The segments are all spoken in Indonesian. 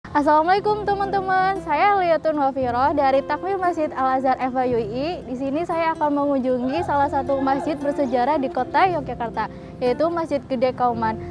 Assalamualaikum teman-teman, saya Liatun Wafiroh dari Takmir Masjid Al-Azhar FYUI. Di sini saya akan mengunjungi salah satu masjid bersejarah di kota Yogyakarta, yaitu Masjid Gede Kauman.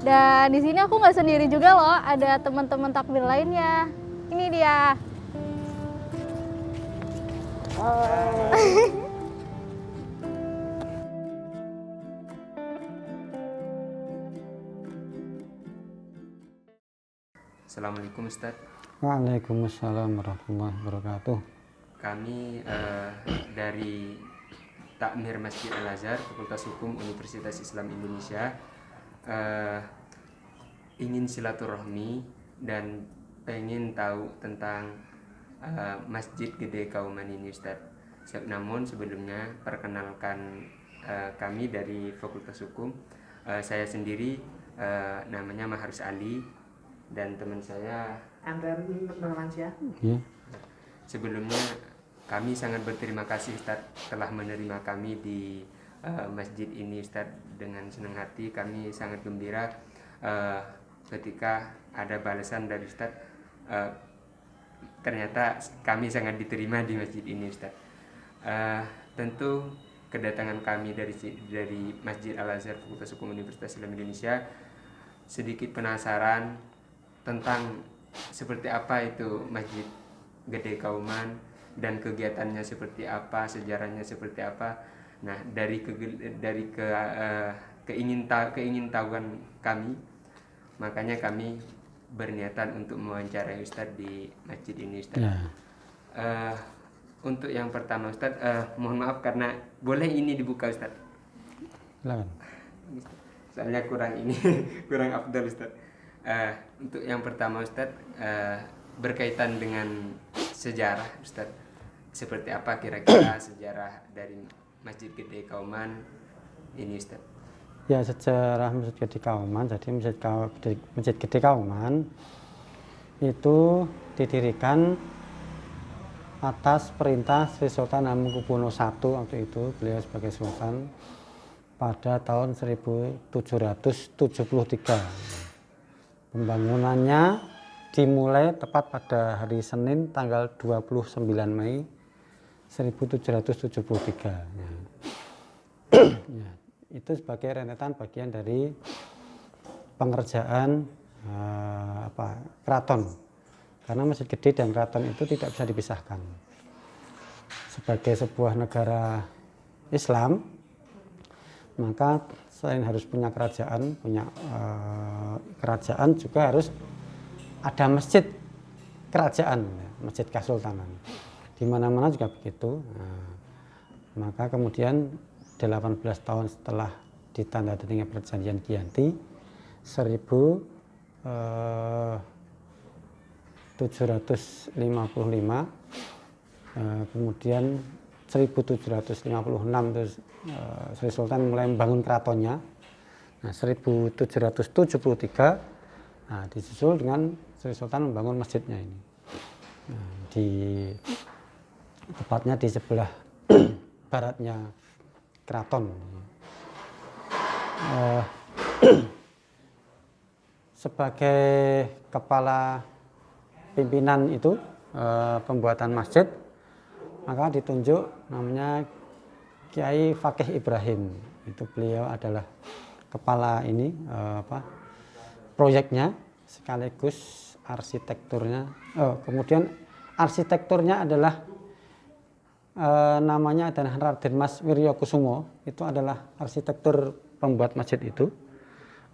Dan di sini aku nggak sendiri juga loh, ada teman-teman takmir lainnya. Ini dia. Assalamualaikum Ustadz. Waalaikumsalam warahmatullahi wabarakatuh. Kami dari Takmir Masjid Al-Azhar, Fakultas Hukum Universitas Islam Indonesia ingin silaturahmi dan pengen tahu tentang Masjid Gede Kauman ini Ustadz. Namun sebelumnya perkenalkan kami dari Fakultas Hukum. Saya sendiri namanya Maharus Ali dan teman saya Andrea Nurmansyah. Ya. Sebelumnya kami sangat berterima kasih Ustadz telah menerima kami di masjid ini Ustadz. Dengan senang hati kami sangat gembira ketika ada balasan dari Ustadz. Ternyata kami sangat diterima di masjid ini Ustadz. Tentu kedatangan kami dari Masjid Al-Azhar Fakultas Hukum Universitas Islam Indonesia sedikit penasaran tentang seperti apa itu Masjid Gede Kauman dan kegiatannya seperti apa, sejarahnya seperti apa. Nah, dari keingintahuan kami, makanya kami berniatan untuk mewawancarai Ustadz di masjid ini Ustadz. Ya. Untuk yang pertama Ustadz, mohon maaf karena boleh ini dibuka Ustadz. Silakan. Soalnya kurang afdal Ustadz. Untuk yang pertama Ustadz, berkaitan dengan sejarah Ustadz, seperti apa kira-kira sejarah dari Masjid Gede Kauman ini Ustadz? Ya, sejarah Masjid Gede Kauman. Jadi Masjid Gede Kauman itu didirikan atas perintah Sri Sultan Hamengkubuwono I waktu itu, beliau sebagai sultan pada tahun 1773. Pembangunannya dimulai tepat pada hari Senin tanggal 29 Mei 1773. Ya, itu sebagai rentetan bagian dari pengerjaan keraton. Karena Masjid Gede dan keraton itu tidak bisa dipisahkan. Sebagai sebuah negara Islam, maka selain harus punya kerajaan, kerajaan juga harus ada masjid kerajaan, masjid kesultanan. Di mana-mana juga begitu. Nah, maka kemudian 18 tahun setelah ditandatangani perjanjian Giyanti 1755, kemudian 1756 terus Sri Sultan mulai membangun keratonnya. Nah, 1773 disusul dengan Sri Sultan membangun masjidnya ini. Nah, tepatnya di sebelah baratnya keraton. Sebagai kepala pimpinan itu pembuatan masjid, maka ditunjuk namanya Kiai Fakih Ibrahim. Itu beliau adalah kepala ini proyeknya sekaligus arsitekturnya. Kemudian arsitekturnya adalah namanya adalah Raden Mas Wiryokusumo. Itu adalah arsitektur pembuat masjid itu.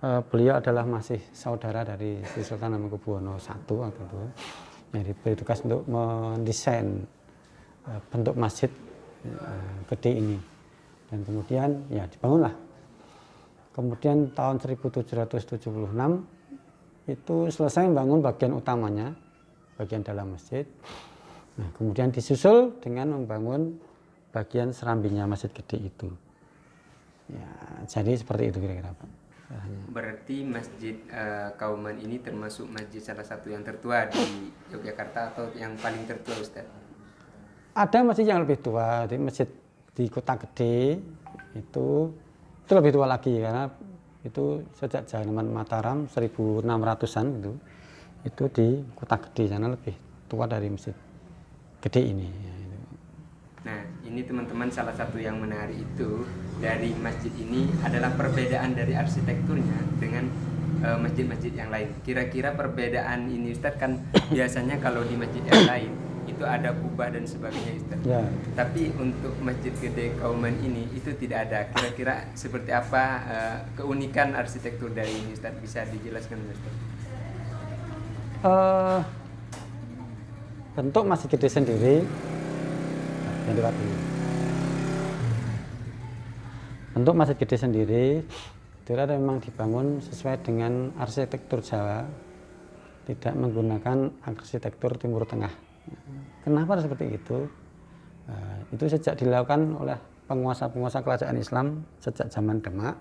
Beliau adalah masih saudara dari Sri Sultan Hamengkubuwono I waktu itu. Yang diberi tugas untuk mendesain bentuk masjid gede ini, dan kemudian ya dibangunlah. Kemudian tahun 1776 itu selesai membangun bagian utamanya, bagian dalam masjid. Nah, kemudian disusul dengan membangun bagian serambinya masjid gede itu. Ya, jadi seperti itu kira-kira Pak. Berarti Masjid Kauman ini termasuk masjid salah satu yang tertua di Yogyakarta atau yang paling tertua Ustaz? Ada masjid yang lebih tua, di masjid di Kota Gede itu lebih tua lagi karena itu sejak zaman Mataram 1600-an itu di Kota Gede sana lebih tua dari Masjid Gede ini. Nah, ini teman-teman salah satu yang menarik itu dari masjid ini adalah perbedaan dari arsitekturnya dengan masjid-masjid yang lain. Kira-kira perbedaan ini Ustaz, kan biasanya kalau di masjid yang lain itu ada kubah dan sebagainya Ustaz. Ya. Tapi untuk Masjid Gede Kauman ini itu tidak ada. Kira-kira seperti apa keunikan arsitektur dari ini Ustaz? Bisa dijelaskan Ustaz? Bentuk Masjid Gede sendiri, bentuk Masjid Gede sendiri itu memang dibangun sesuai dengan arsitektur Jawa, tidak menggunakan arsitektur Timur Tengah. Kenapa seperti itu? Itu sejak dilakukan oleh penguasa-penguasa kerajaan Islam sejak zaman Demak,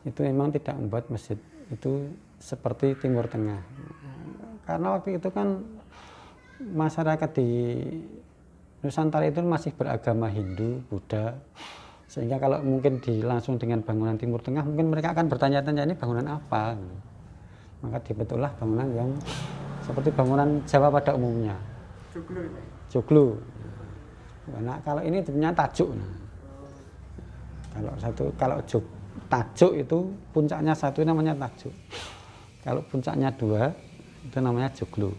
itu memang tidak membuat masjid itu seperti Timur Tengah. Karena waktu itu kan masyarakat di Nusantara itu masih beragama Hindu, Buddha, sehingga kalau mungkin langsung dengan bangunan Timur Tengah, mungkin mereka akan bertanya-tanya ini bangunan apa. Maka dibentuklah bangunan yang seperti bangunan Jawa pada umumnya. Joglo. Nah, kalau ini ternyata tajuk. Kalau tajuk itu puncaknya satu namanya tajuk. Kalau puncaknya dua itu namanya joglo.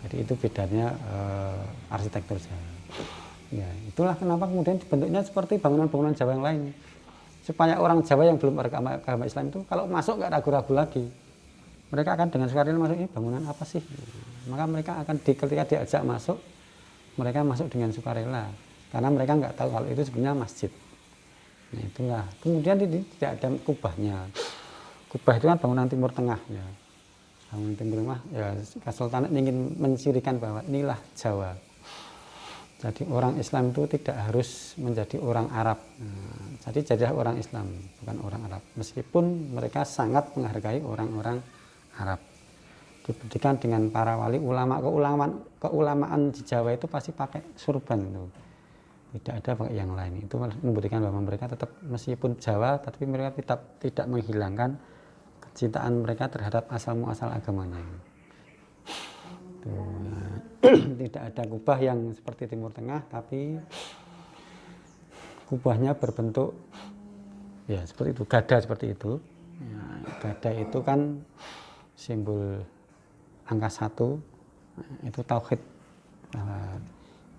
Jadi itu bedanya arsitektur Jawa. Ya, itulah kenapa kemudian dibentuknya seperti bangunan-bangunan Jawa yang lain. Supaya orang Jawa yang belum beragama Islam itu kalau masuk nggak ragu-ragu lagi. Mereka akan dengan sukarela masuk, ini bangunan apa sih? Maka mereka akan ketika diajak masuk, mereka masuk dengan sukarela. Karena mereka nggak tahu kalau itu sebenarnya masjid. Nah itulah. Kemudian tidak ada kubahnya. Kubah itu kan bangunan Timur Tengah. Ya. Bangunan Timur Tengah, ya Kesultanan ingin mencirikan bahwa inilah Jawa. Jadi orang Islam itu tidak harus menjadi orang Arab. Nah, jadi jadilah orang Islam, bukan orang Arab. Meskipun mereka sangat menghargai orang-orang Arab. Dibuktikan dengan para wali ulama, keulamaan di Jawa itu pasti pakai surban itu. Tidak ada pakai yang lain. Itu membuktikan bahwa mereka tetap meskipun Jawa, tapi mereka tidak menghilangkan kecintaan mereka terhadap asal muasal agamanya. Tidak ada kubah yang seperti Timur Tengah, tapi kubahnya berbentuk ya seperti itu, gada seperti itu. Ya, gada itu kan simbol angka 1, itu tauhid.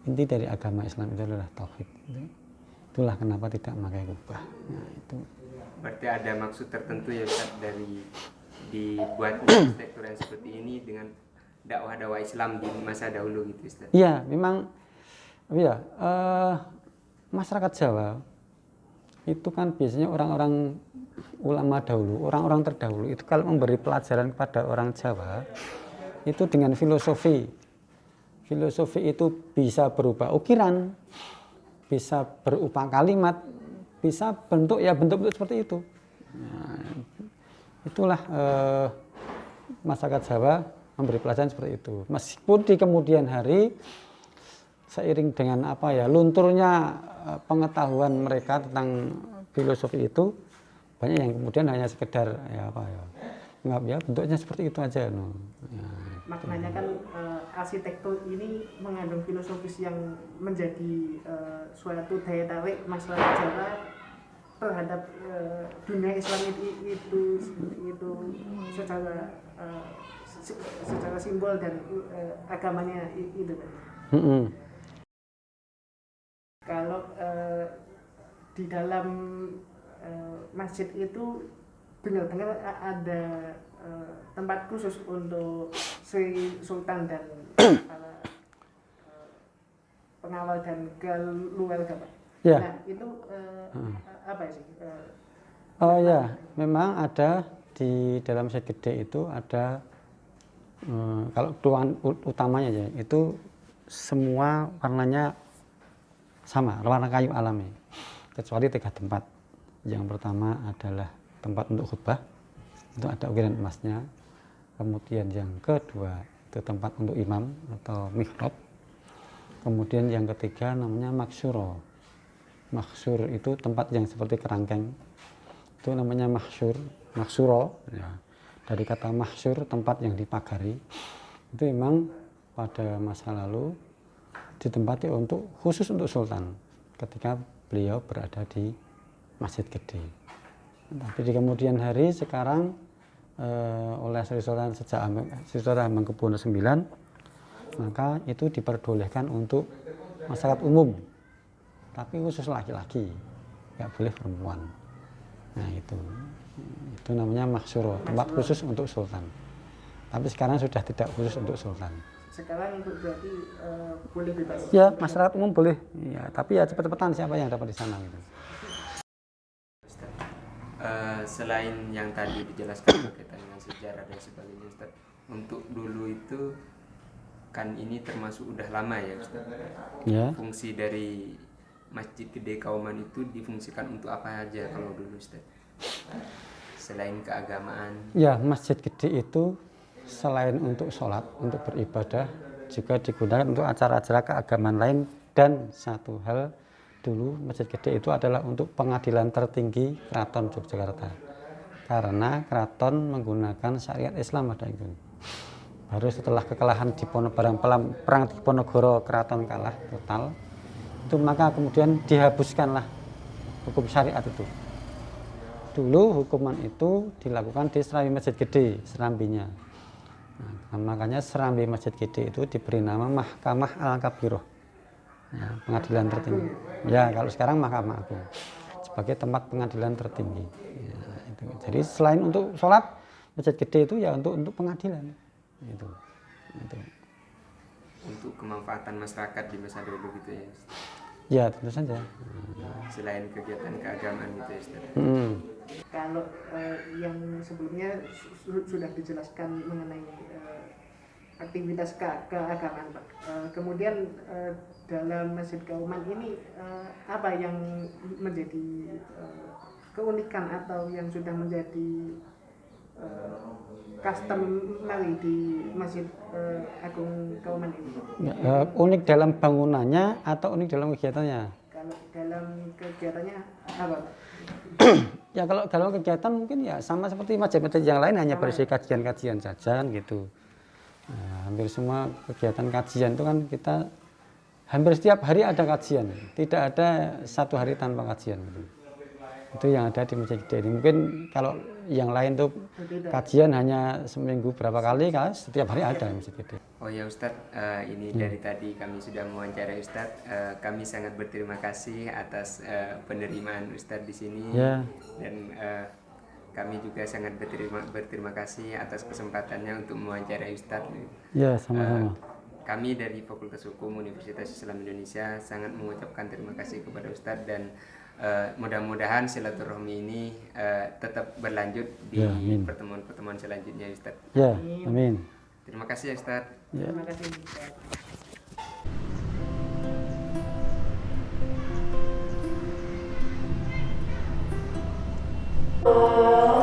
Inti dari agama Islam itu adalah tauhid. Itulah kenapa tidak memakai kubah. Nah, itu. Berarti ada maksud tertentu ya Ustaz dari dibuat arsitektur yang seperti ini dengan dakwah-dakwah Islam di masa dahulu gitu Ustaz? Iya, memang ya masyarakat Jawa itu kan biasanya orang-orang ulama dahulu, orang-orang terdahulu itu kalau memberi pelajaran kepada orang Jawa itu dengan filosofi. Filosofi itu bisa berupa ukiran, bisa berupa kalimat, bisa bentuk seperti itu. Nah, itulah masyarakat Jawa memberi pelajaran seperti itu. Meskipun di kemudian hari seiring dengan lunturnya pengetahuan mereka tentang filosofi itu, banyak yang kemudian hanya sekedar bentuknya seperti itu aja. Maknanya kan arsitektur ini mengandung filosofis yang menjadi suatu daya tarik masyarakat Jawa terhadap dunia Islam itu secara simbol dan agamanya itu. Kalau di dalam masjid itu benar-benar ada tempat khusus untuk Sri Sultan dan para pengawal dan keluarga, Pak. Ya. Nah itu apa sih? Oh ya, memang ada di dalam Masjid Gede itu ada kalau ruangan utamanya ya itu semua warnanya sama, warna kayu alami, kecuali 3 tempat. Yang pertama adalah tempat untuk khutbah, itu ada ukiran emasnya. Kemudian yang kedua itu tempat untuk imam atau mihrab. Kemudian yang ketiga namanya maksuro. Maksur itu tempat yang seperti kerangkeng, itu namanya maksuro. Ya. Dari kata mahsyur, tempat yang dipagari, itu memang pada masa lalu ditempati khusus untuk sultan ketika beliau berada di Masjid Gede. Tapi di kemudian hari sekarang oleh Sri Sultan Hamengkubuwono IX, maka itu diperbolehkan untuk masyarakat umum, tapi khusus laki-laki, nggak boleh perempuan. Nah itu namanya mahsyuro, tempat khusus untuk sultan. Tapi sekarang sudah tidak khusus untuk sultan. Sekarang untuk berarti boleh bebas. Ya, masyarakat umum boleh. Ya, tapi ya cepet-cepetan siapa yang dapat di sana gitu. Selain yang tadi dijelaskan berkaitan dengan sejarah dan sebagainya, Ustaz, untuk dulu itu kan ini termasuk udah lama ya, Ustaz. Ya. Fungsi dari Masjid Gede Kauman itu difungsikan untuk apa aja kalau dulu, Ustaz? Selain keagamaan. Ya, Masjid Gede itu selain untuk sholat, untuk beribadah, juga digunakan untuk acara-acara keagamaan lain. Dan satu hal, dulu Masjid Gede itu adalah untuk pengadilan tertinggi Keraton Yogyakarta, karena keraton menggunakan syariat Islam pada itu. Baru setelah kekalahan di perang Diponegoro, keraton kalah total, itu maka kemudian dihapuskanlah hukum syariat itu. Dulu hukuman itu dilakukan di serambi Masjid Gede, serambinya. Nah, makanya serambi Masjid Gede itu diberi nama Mahkamah Al-Kabiroh. Ya, pengadilan tertinggi. Ya, kalau sekarang Mahkamah Agung sebagai tempat pengadilan tertinggi. Ya, itu. Jadi selain untuk sholat, Masjid Gede itu ya untuk pengadilan. Itu. Untuk kemanfaatan masyarakat di masa dulu gitu ya, Ustaz? Ya, tentu saja. Selain kegiatan keagamaan gitu ya, Ustaz? Kalau yang sebelumnya sudah dijelaskan mengenai aktivitas keagamaan, Pak. Kemudian dalam Masjid Kauman ini apa yang menjadi keunikan atau yang sudah menjadi customary di Masjid Agung Kauman ini? Ya, unik dalam bangunannya atau unik dalam kegiatannya? Kalau dalam kegiatannya apa, Pak? Ya kalau dalam kegiatan mungkin ya sama seperti masjid-masjid yang lain, hanya berisi kajian-kajian saja gitu. Nah, hampir semua kegiatan kajian itu kan kita hampir setiap hari ada kajian, tidak ada satu hari tanpa kajian gitu. Itu yang ada di Masjid Gede ini. Mungkin kalau yang lain tuh kajian hanya seminggu berapa kali, kan setiap hari ada di Masjid Gede. Oh ya Ustadz, ini dari tadi kami sudah mewawancarai Ustadz. Kami sangat berterima kasih atas penerimaan Ustadz di sini. Ya. Dan kami juga sangat berterima kasih atas kesempatannya untuk mewawancarai Ustadz. Ya, sama-sama. Kami dari Fakultas Hukum Universitas Islam Indonesia sangat mengucapkan terima kasih kepada Ustadz, dan mudah-mudahan silaturahmi ini tetap berlanjut di pertemuan-pertemuan selanjutnya, Ustadz. Ya, amin. Terima kasih ya, Ustadz. Ya. Terima kasih. Oh